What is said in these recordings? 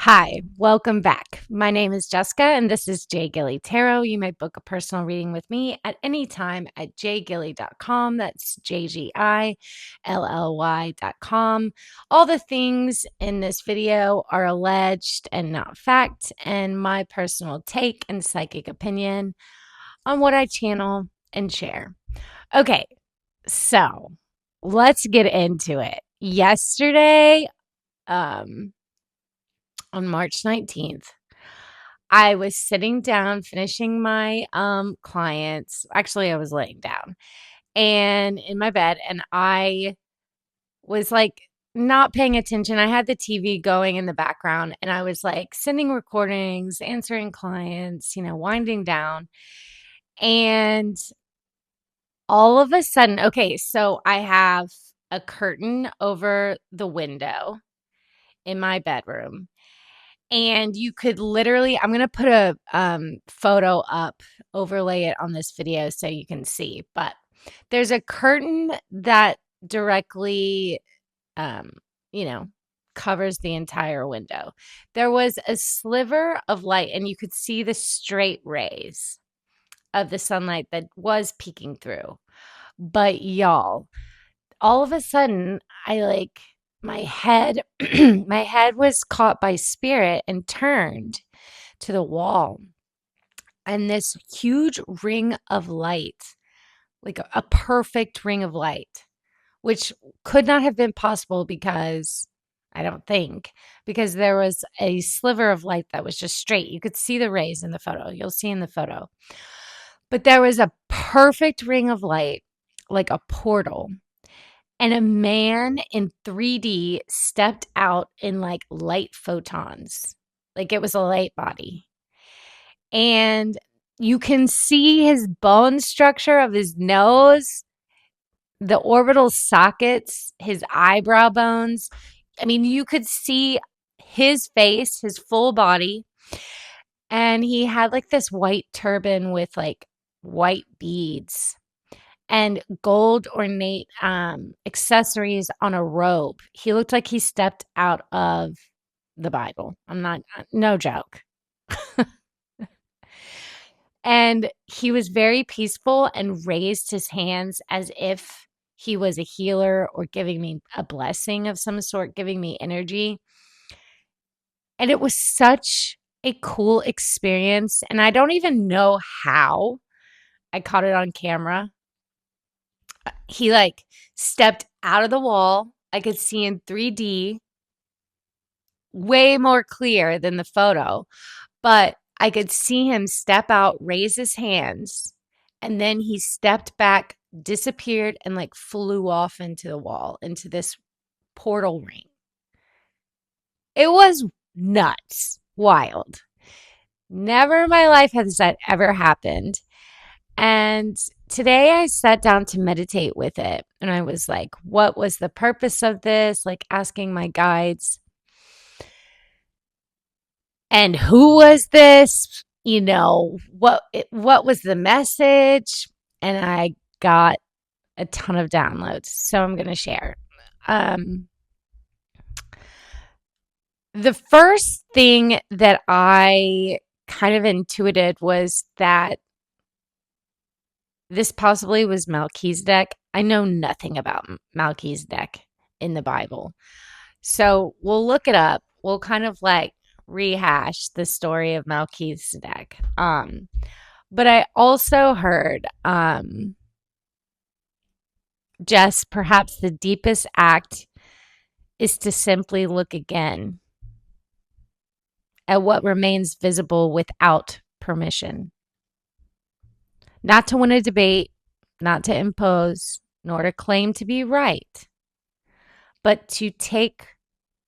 Hi, welcome back. My name is Jessica, and this is Jay Gilly Tarot. You may book a personal reading with me at any time at jgilly.com. That's JGILLY.com. All the things in this video are alleged and not fact, and my personal take and psychic opinion on what I channel and share. Okay, so let's get into it. Yesterday, um, on March 19th, I was sitting down finishing my clients. Actually, I was laying down and in my bed, and I was like not paying attention. I had the TV going in the background, and I was like sending recordings, answering clients, winding down. And all of a sudden, okay, so I have a curtain over the window in my bedroom. And you could literally, I'm going to put a photo up, overlay it on this video so you can see. But there's a curtain that directly, um, you know, covers the entire window. There was a sliver of light, and you could see the straight rays of the sunlight that was peeking through. But y'all, all of a sudden, I like my head my head was caught by spirit and turned to the wall, and this huge ring of light, like a perfect ring of light, which could not have been possible because I don't think, because there was a sliver of light that was just straight. You could see the rays in the photo. You'll see in the photo. But there was a perfect ring of light, like a portal. And a man in 3D stepped out in like light photons, like it was a light body. And you can see his bone structure of his nose, the orbital sockets, his eyebrow bones. I mean, you could see his face, his full body. And he had like this white turban with like white beads and gold ornate accessories on a robe. He looked like he stepped out of the Bible. I'm not, no joke. And he was very peaceful and raised his hands as if he was a healer or giving me a blessing of some sort, giving me energy. And it was such a cool experience. And I don't even know how I caught it on camera. He like stepped out of the wall. I could see in 3D, way more clear than the photo, but I could see him step out, raise his hands, and then he stepped back, disappeared, and like flew off into the wall, into this portal ring. It was nuts, wild. Never in my life has that ever happened. And today I sat down to meditate with it. And I was like, what was the purpose of this? Like asking my guides, and who was this? What was the message? And I got a ton of downloads. So I'm going to share. Um, the first thing that I kind of intuited was that this possibly was Melchizedek. I know nothing about Melchizedek in the Bible. So we'll look it up. We'll kind of like rehash the story of Melchizedek. But I also heard, Jess, perhaps the deepest act is to simply look again at what remains visible without permission. Not to win a debate, not to impose, nor to claim to be right, but to take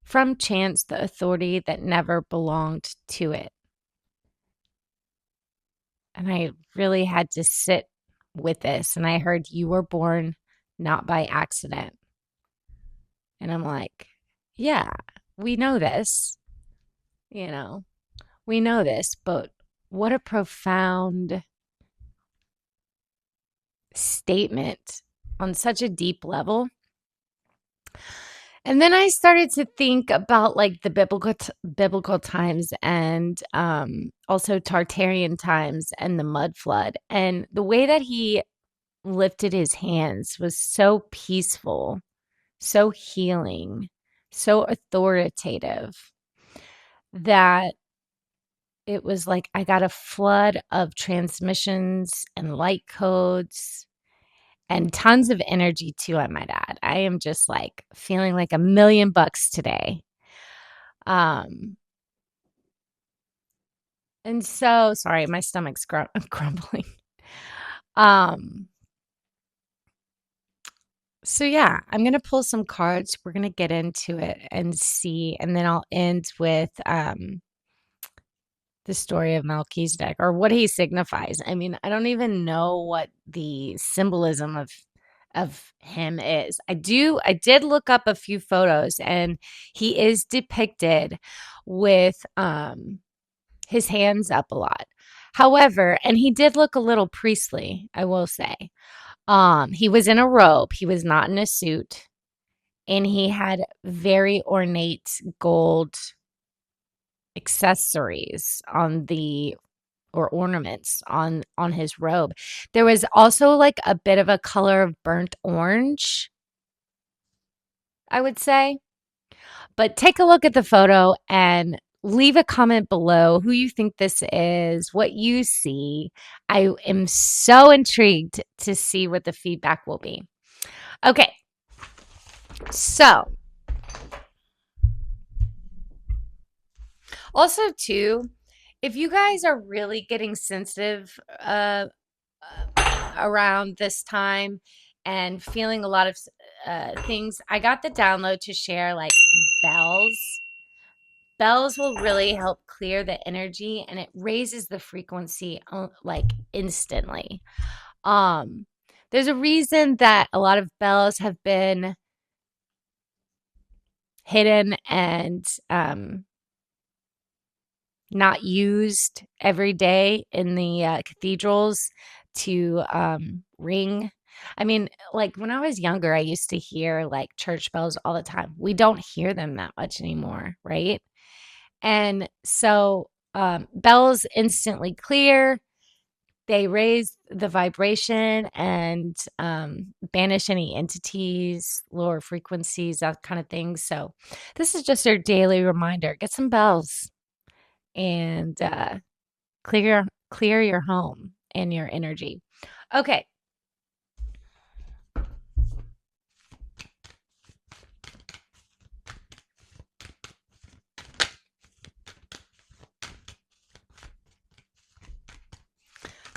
from chance the authority that never belonged to it. And I really had to sit with this. And I heard you were born not by accident. And I'm like, yeah, we know this, we know this, but what a profound statement on such a deep level. And then I started to think about like the biblical times and also Tartarian times and the mud flood. And the way that he lifted his hands was so peaceful, so healing, so authoritative that it was like I got a flood of transmissions and light codes and tons of energy too, I might add. I am just like feeling like $1,000,000 today. Um, and so sorry, my stomach's grumbling. Um, so yeah, I'm gonna pull some cards. We're gonna get into it and see, and then I'll end with the story of Melchizedek or what he signifies. I mean, I don't even know what the symbolism of him is. I did look up a few photos and he is depicted with his hands up a lot. However, and he did look a little priestly, I will say. He was in a robe, he was not in a suit, and he had very ornate gold accessories on the or ornaments on his robe. There was also like a bit of a color of burnt orange, I would say. But take a look at the photo and leave a comment below who you think this is, what you see. I am so intrigued to see what the feedback will be. Okay. So, also too, if you guys are really getting sensitive around this time and feeling a lot of things, I got the download to share like bells. Bells will really help clear the energy and it raises the frequency like instantly. Um, there's a reason that a lot of bells have been hidden and not used every day in the cathedrals to ring. I mean, like when I was younger, I used to hear like church bells all the time. We don't hear them that much anymore, right? And so bells instantly clear. They raise the vibration and banish any entities, lower frequencies, that kind of thing. So this is just your daily reminder. Get some bells and clear your home and your energy. Okay.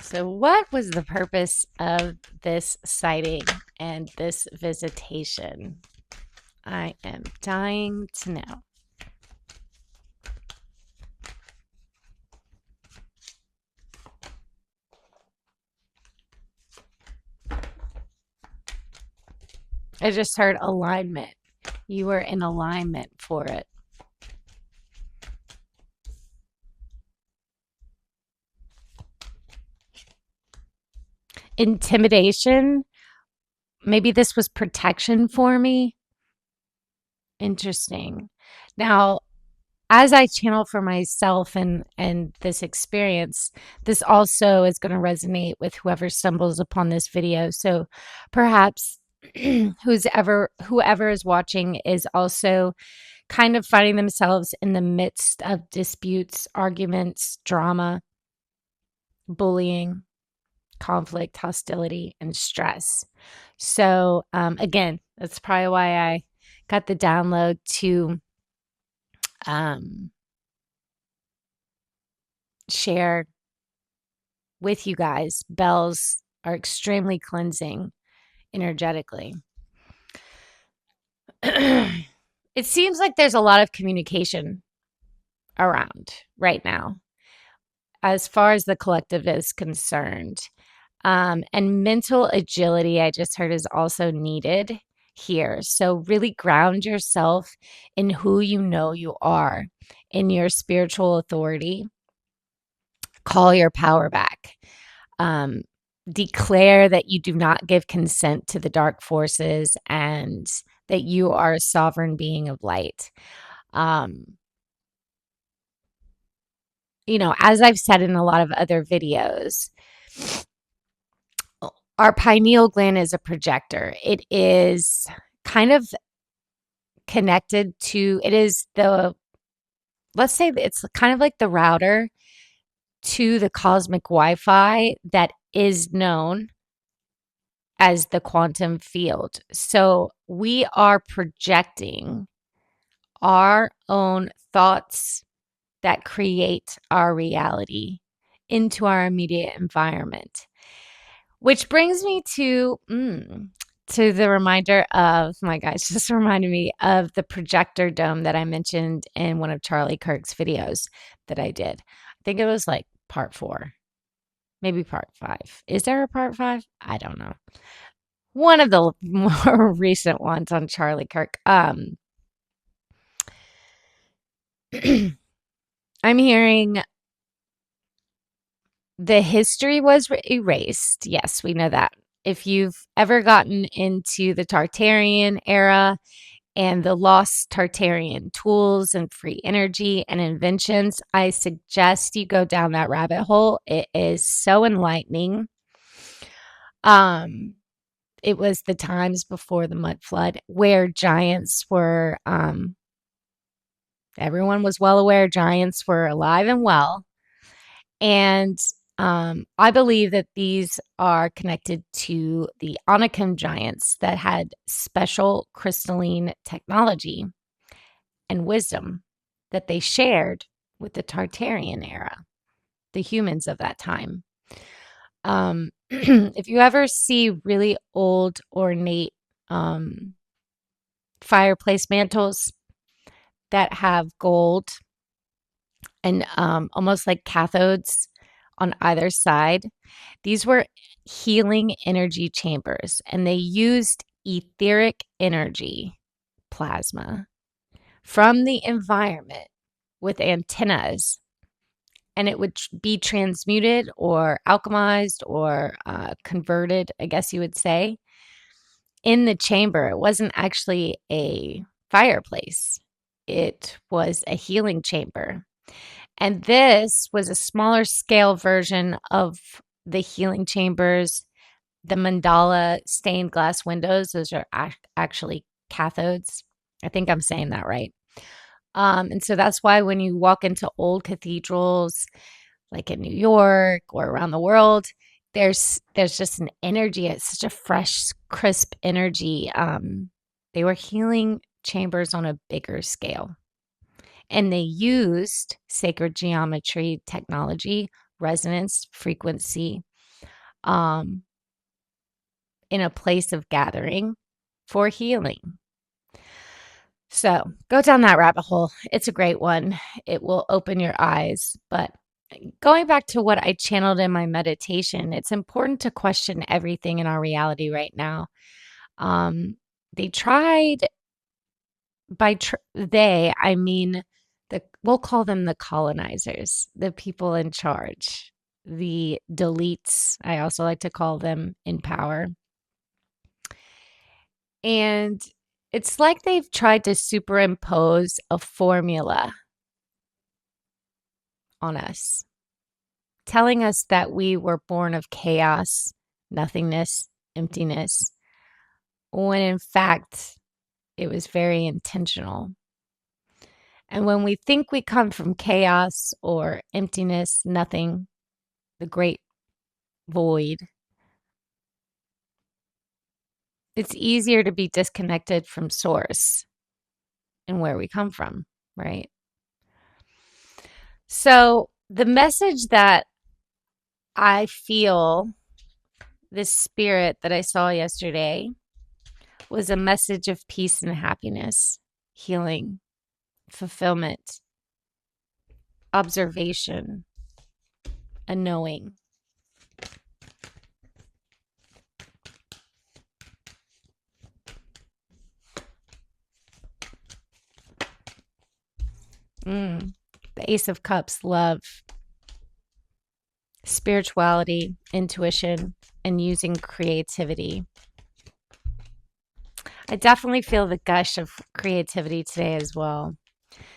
So what was the purpose of this sighting and this visitation? I am dying to know. I just heard alignment. You were in alignment for it. Intimidation. Maybe this was protection for me. Interesting. Now, as I channel for myself and this experience, this also is going to resonate with whoever stumbles upon this video. So perhaps whoever is watching is also kind of finding themselves in the midst of disputes, arguments, drama, bullying, conflict, hostility, and stress. So again, that's probably why I got the download to share with you guys. Bells are extremely cleansing energetically. It seems like there's a lot of communication around right now as far as the collective is concerned. And mental agility, I just heard, is also needed here. So really ground yourself in who you know you are, in your spiritual authority. Call your power back. Declare that you do not give consent to the dark forces and that you are a sovereign being of light. Um, as I've said in a lot of other videos, our pineal gland is a projector. It is kind of connected to, it is the, let's say it's kind of like the router to the cosmic Wi-Fi that is known as the quantum field. So we are projecting our own thoughts that create our reality into our immediate environment. Which brings me to the reminder of, my guys, just reminded me of the projector dome that I mentioned in one of Charlie Kirk's videos that I did. I think it was like part 4, maybe part 5. Is there a part 5? I don't know. One of the more recent ones on Charlie Kirk. I'm hearing the history was erased. Yes, we know that. If you've ever gotten into the Tartarian era and the lost Tartarian tools and free energy and inventions, I suggest you go down that rabbit hole. It is so enlightening. It was the times before the mud flood where giants were, everyone was well aware giants were alive and well. And I believe that these are connected to the Anakim giants that had special crystalline technology and wisdom that they shared with the Tartarian era, the humans of that time. If you ever see really old, ornate fireplace mantles that have gold and almost like cathodes on either side, these were healing energy chambers, and they used etheric energy plasma from the environment with antennas, and it would be transmuted or alchemized or converted, I guess you would say, in the chamber. It wasn't actually a fireplace, it was a healing chamber. And this was a smaller scale version of the healing chambers. The mandala stained glass windows, those are actually cathodes. I think I'm saying that right. And so that's why when you walk into old cathedrals, like in New York or around the world, there's just an energy. It's such a fresh, crisp energy. They were healing chambers on a bigger scale. And they used sacred geometry technology, resonance, frequency, in a place of gathering for healing. So go down that rabbit hole. It's a great one. It will open your eyes. But going back to what I channeled in my meditation, it's important to question everything in our reality right now. They tried, I mean, we'll call them the colonizers, the people in charge, the deletes, I also like to call them, in power. And it's like they've tried to superimpose a formula on us, telling us that we were born of chaos, nothingness, emptiness, when in fact it was very intentional. And when we think we come from chaos or emptiness, nothing, the great void, it's easier to be disconnected from source and where we come from, right? So the message that I feel, this spirit that I saw yesterday, was a message of peace and happiness, healing, fulfillment, observation, a knowing. The Ace of Cups, love, spirituality, intuition, and using creativity. I definitely feel the gush of creativity today as well.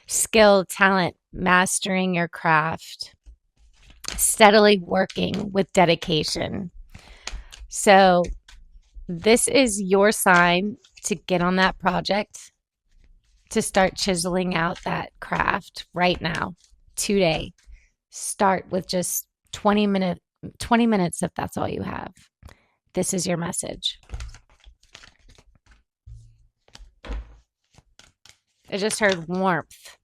Skill, talent, mastering your craft, steadily working with dedication. So, this is your sign to get on that project, to start chiseling out that craft right now, today. Start with just 20 minutes if that's all you have. This is your message. I just heard warmth.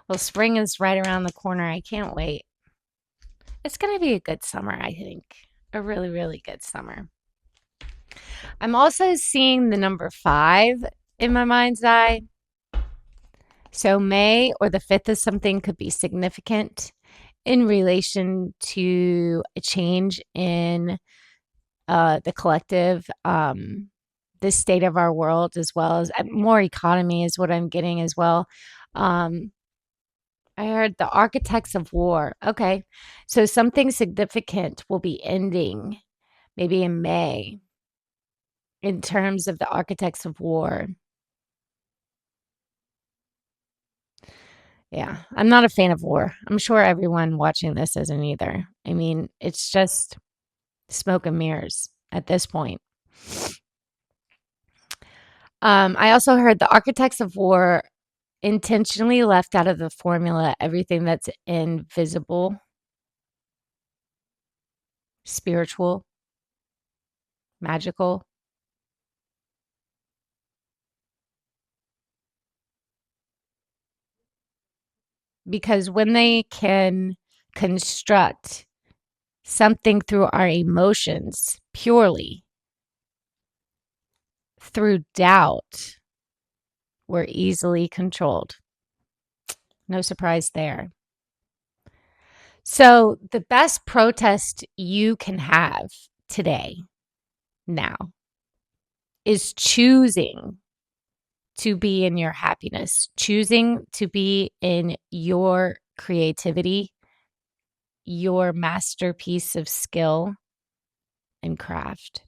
Well, spring is right around the corner. I can't wait. It's going to be a good summer, I think. A really, really good summer. I'm also seeing the number 5 in my mind's eye. So May or the 5th of something could be significant in relation to a change in the collective, the state of our world, as well as more economy is what I'm getting as well. I heard the architects of war. Okay. So something significant will be ending maybe in May in terms of the architects of war. Yeah. I'm not a fan of war. I'm sure everyone watching this isn't either. I mean, it's just smoke and mirrors at this point. I also heard the architects of war intentionally left out of the formula everything that's invisible, spiritual, magical. Because when they can construct something through our emotions purely through doubt, we're easily controlled. No surprise there. So, the best protest you can have today, now, is choosing to be in your happiness, choosing to be in your creativity, your masterpiece of skill and craft.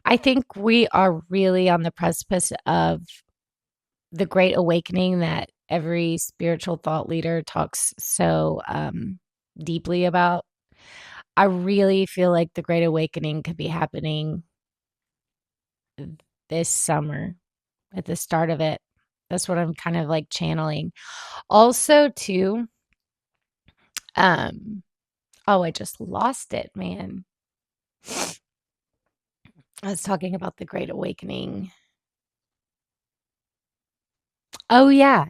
I think we are really on the precipice of the great awakening that every spiritual thought leader talks so deeply about. I really feel like the great awakening could be happening this summer at the start of it. That's what I'm kind of like channeling. Also, too, oh, I just lost it, man. I was talking about the Great Awakening. Oh yeah.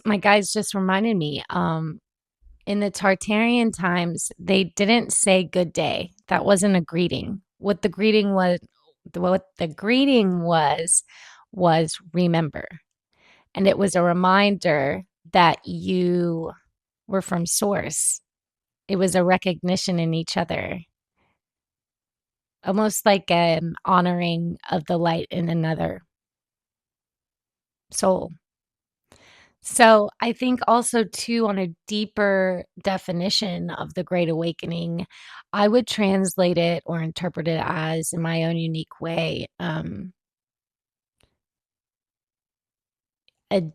My guys just reminded me, in the Tartarian times, they didn't say good day. That wasn't a greeting. What the greeting was remember. And it was a reminder that you were from source. It was a recognition in each other, almost like an honoring of the light in another soul. So I think also too, on a deeper definition of the Great Awakening, I would translate it or interpret it as, in my own unique way, a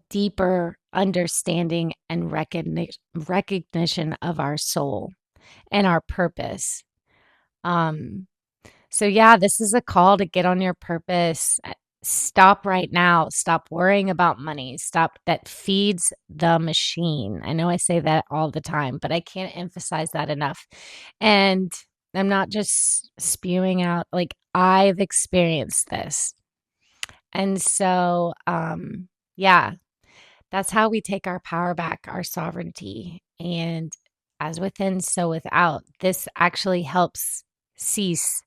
deeper understanding and recognition of our soul and our purpose. Um, So, yeah, this is a call to get on your purpose. Stop right now. Stop worrying about money. Stop. That feeds the machine. I know I say that all the time, but I can't emphasize that enough. And I'm not just spewing out, like, I've experienced this. And so, yeah, that's how we take our power back, our sovereignty. And as within, so without. This actually helps cease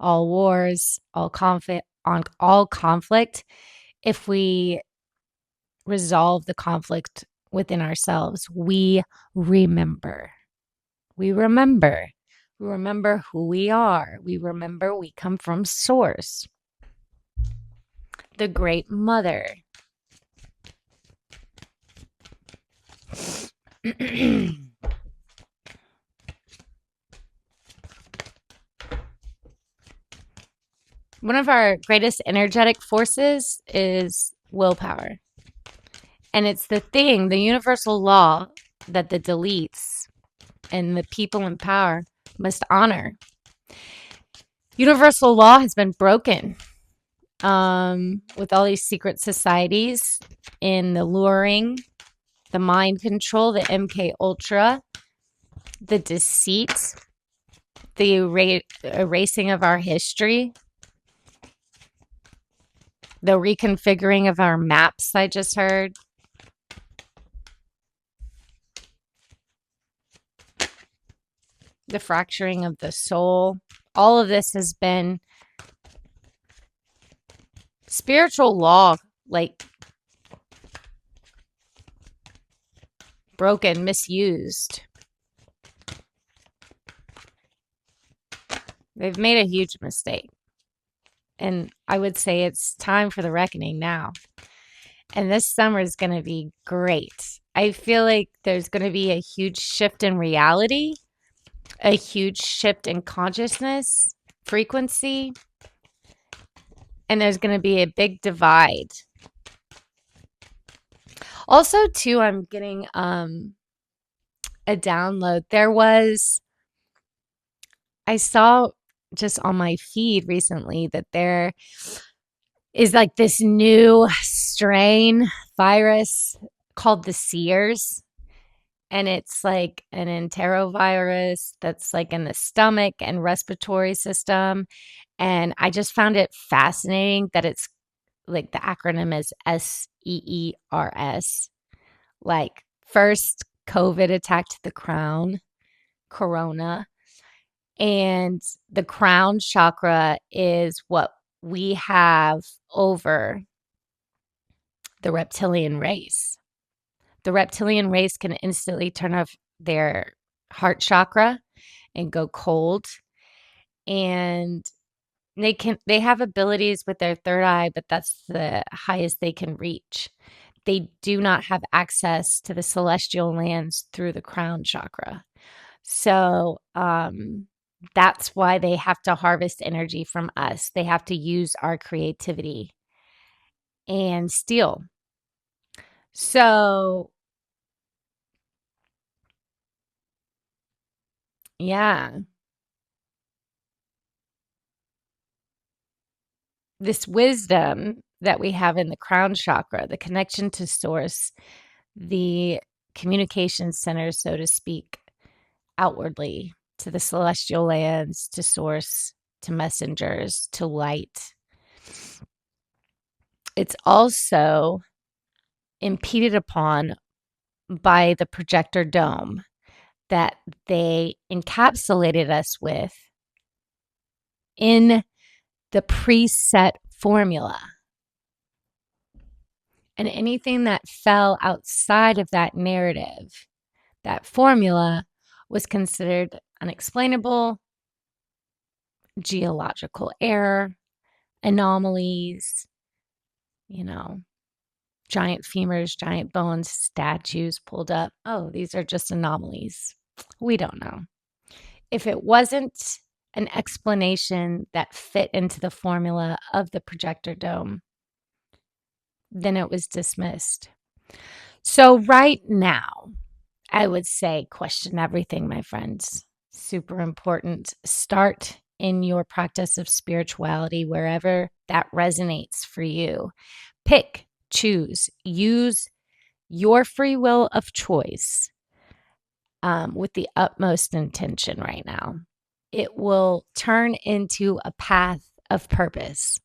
all wars, all conflict, if we resolve the conflict within ourselves. We remember. We remember. We remember who we are. We remember we come from source, the great mother. One of our greatest energetic forces is willpower. And it's the thing, the universal law that the deletes and the people in power must honor. Universal law has been broken with all these secret societies in the luring, the mind control, the MK Ultra, the deceit, the erasing of our history, the reconfiguring of our maps, I just heard. The fracturing of the soul. All of this has been spiritual law, like broken, misused. They've made a huge mistake. And I would say it's time for the reckoning now. And this summer is going to be great. I feel like there's going to be a huge shift in reality, a huge shift in consciousness, frequency, and there's going to be a big divide. Also, too, I'm getting a download. I saw just on my feed recently that there is like this new strain virus called the Sears. And it's like an enterovirus that's like in the stomach and respiratory system. And I just found it fascinating that it's like the acronym is SEERS. Like first COVID attacked the crown, corona. And the crown chakra is what we have over the reptilian race. The reptilian race can instantly turn off their heart chakra and go cold. And they have abilities with their third eye, but that's the highest they can reach. They do not have access to the celestial lands through the crown chakra. So, that's why they have to harvest energy from us. They have to use our creativity and steal. So, yeah, this wisdom that we have in the crown chakra, the connection to source, the communication center, so to speak, outwardly to the celestial lands, to source, to messengers, to light. It's also impeded upon by the projector dome that they encapsulated us with in the preset formula. And anything that fell outside of that narrative, that formula, was considered unexplainable, geological error, anomalies, giant femurs, giant bones, statues pulled up. Oh, these are just anomalies. We don't know. If it wasn't an explanation that fit into the formula of the projector dome, then it was dismissed. So right now, I would say question everything, my friends. Super important. Start in your practice of spirituality wherever that resonates for you. Pick, choose, use your free will of choice with the utmost intention right now. It will turn into a path of purpose.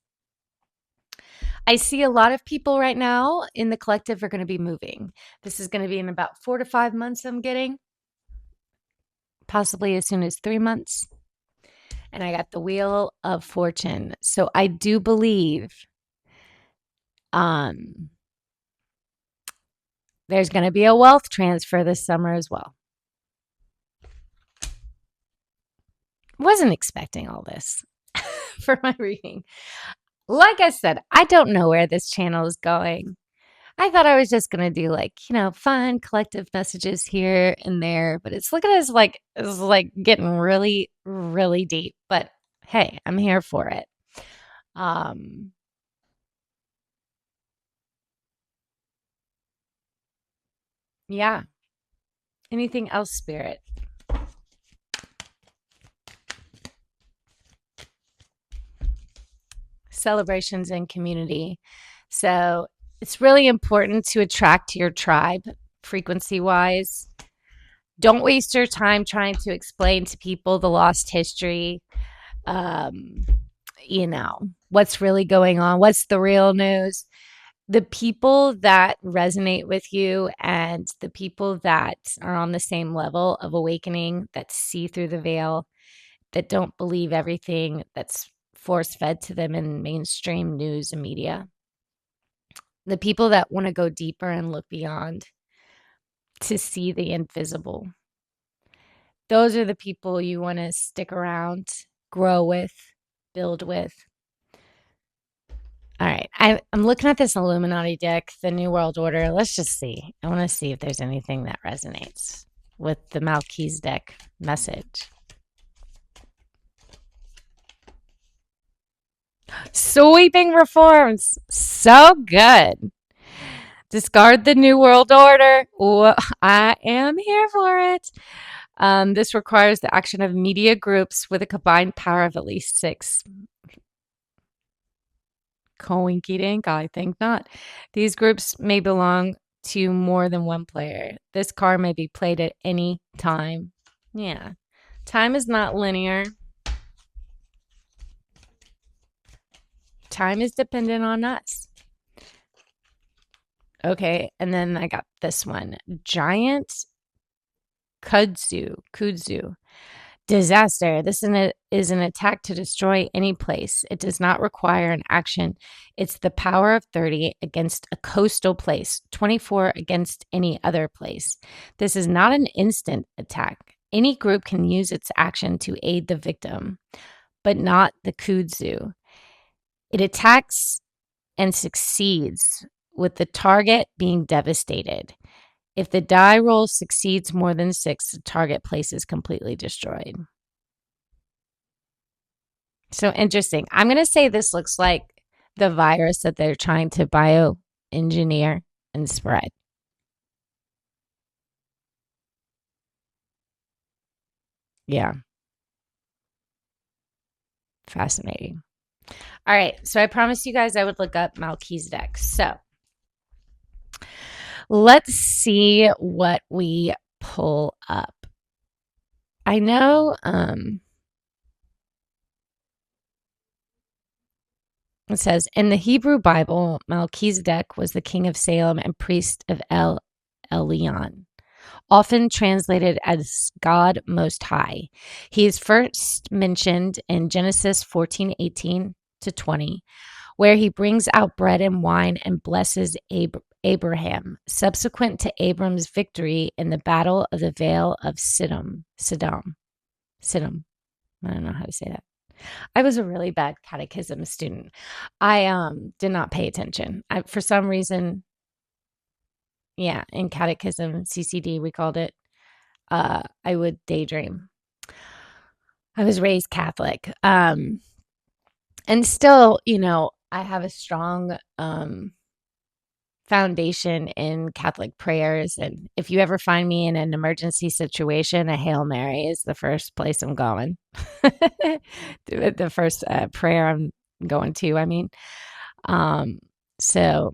I see a lot of people right now in the collective are going to be moving. This is going to be in about 4 to 5 months, I'm getting, possibly as soon as 3 months. And I got the Wheel of Fortune. So I do believe there's going to be a wealth transfer this summer as well. Wasn't expecting all this for my reading. Like I said, I don't know where this channel is going. I thought I was just going to do fun collective messages here and there, but it's looking as it's like getting really, really deep. But hey, I'm here for it. Um, yeah. Anything else, Spirit? Celebrations and community. So it's really important to attract your tribe frequency wise. Don't waste your time trying to explain to people the lost history. Um, what's really going on, what's the real news. The people that resonate with you and the people that are on the same level of awakening, that see through the veil, that don't believe everything that's force fed to them in mainstream news and media, the people that want to go deeper and look beyond to see the invisible, those are the people you want to stick around, grow with, build with. All right. I'm looking at this Illuminati deck, the New World Order. Let's just see. I want to see if there's anything that resonates with the Melchizedek message. Sweeping reforms. So good. Discard the New World Order. Ooh, I am here for it. This requires the action of media groups with a combined power of at least 6. Coinky dink, I think not. These groups may belong to more than one player. This card may be played at any time. Yeah. Time is not linear. Time is dependent on us. Okay, and then I got this one. Giant Kudzu. Disaster. This is an attack to destroy any place. It does not require an action. It's the power of 30 against a coastal place, 24 against any other place. This is not an instant attack. Any group can use its action to aid the victim, but not the kudzu. It attacks and succeeds with the target being devastated. If the die roll succeeds more than 6, the target place is completely destroyed. So interesting. I'm going to say this looks like the virus that they're trying to bioengineer and spread. Yeah. Fascinating. All right. So I promised you guys I would look up Melchizedek. So let's see what we pull up. I know it says in the Hebrew Bible, Melchizedek was the king of Salem and priest of El Elyon, often translated as God Most High. He is first mentioned in Genesis 14:18 to 20, where he brings out bread and wine and blesses Abraham, subsequent to Abram's victory in the Battle of the Vale of Siddim. I don't know how to say that. I was a really bad catechism student. I did not pay attention. For some reason, yeah, in catechism, CCD, we called it, I would daydream. I was raised Catholic. And still, I have a strong foundation in Catholic prayers. And if you ever find me in an emergency situation, a Hail Mary is the first place I'm going. The first prayer I'm going to, I mean. So,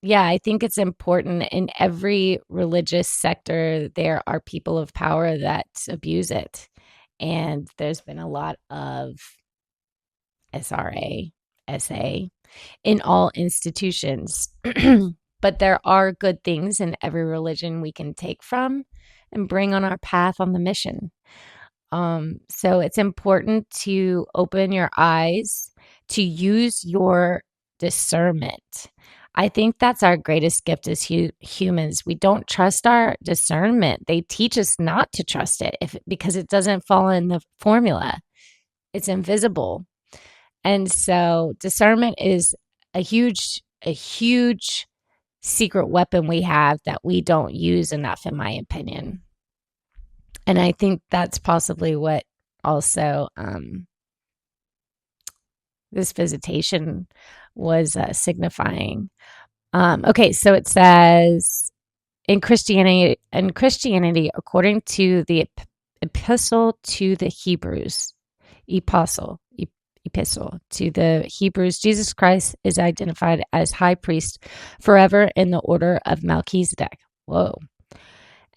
yeah, I think it's important in every religious sector, there are people of power that abuse it. And there's been a lot of SRA, SA in all institutions. But there are good things in every religion we can take from and bring on our path on the mission. So it's important to open your eyes, to use your discernment. I think that's our greatest gift as humans. We don't trust our discernment. They teach us not to trust it because it doesn't fall in the formula. It's invisible. And so discernment is a huge secret weapon we have that we don't use enough, in my opinion. And I think that's possibly what also this visitation was signifying. Okay, so it says in Christianity, according to the epistle to the Hebrews, epistle, epistle to the Hebrews, Jesus Christ is identified as high priest forever in the order of Melchizedek. Whoa.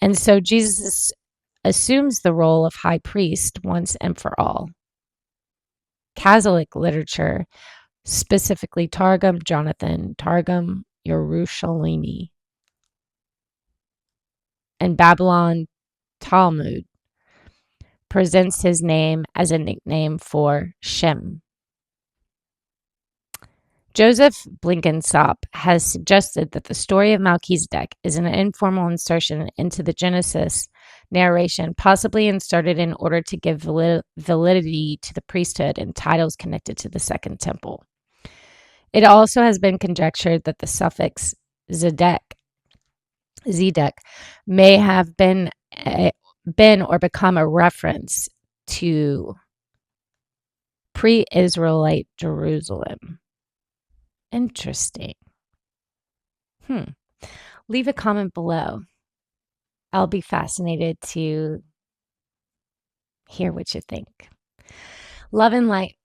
And so Jesus assumes the role of high priest once and for all. Catholic literature, specifically Targum Jonathan, Targum Yerushalmi, and Babylon Talmud, presents his name as a nickname for Shem. Joseph Blenkinsop has suggested that the story of Melchizedek is an informal insertion into the Genesis narration, possibly inserted in order to give validity to the priesthood and titles connected to the Second Temple. It also has been conjectured that the suffix Zedek may have been or become a reference to pre-Israelite Jerusalem. Interesting. Leave a comment below. I'll be fascinated to hear what you think. Love and light.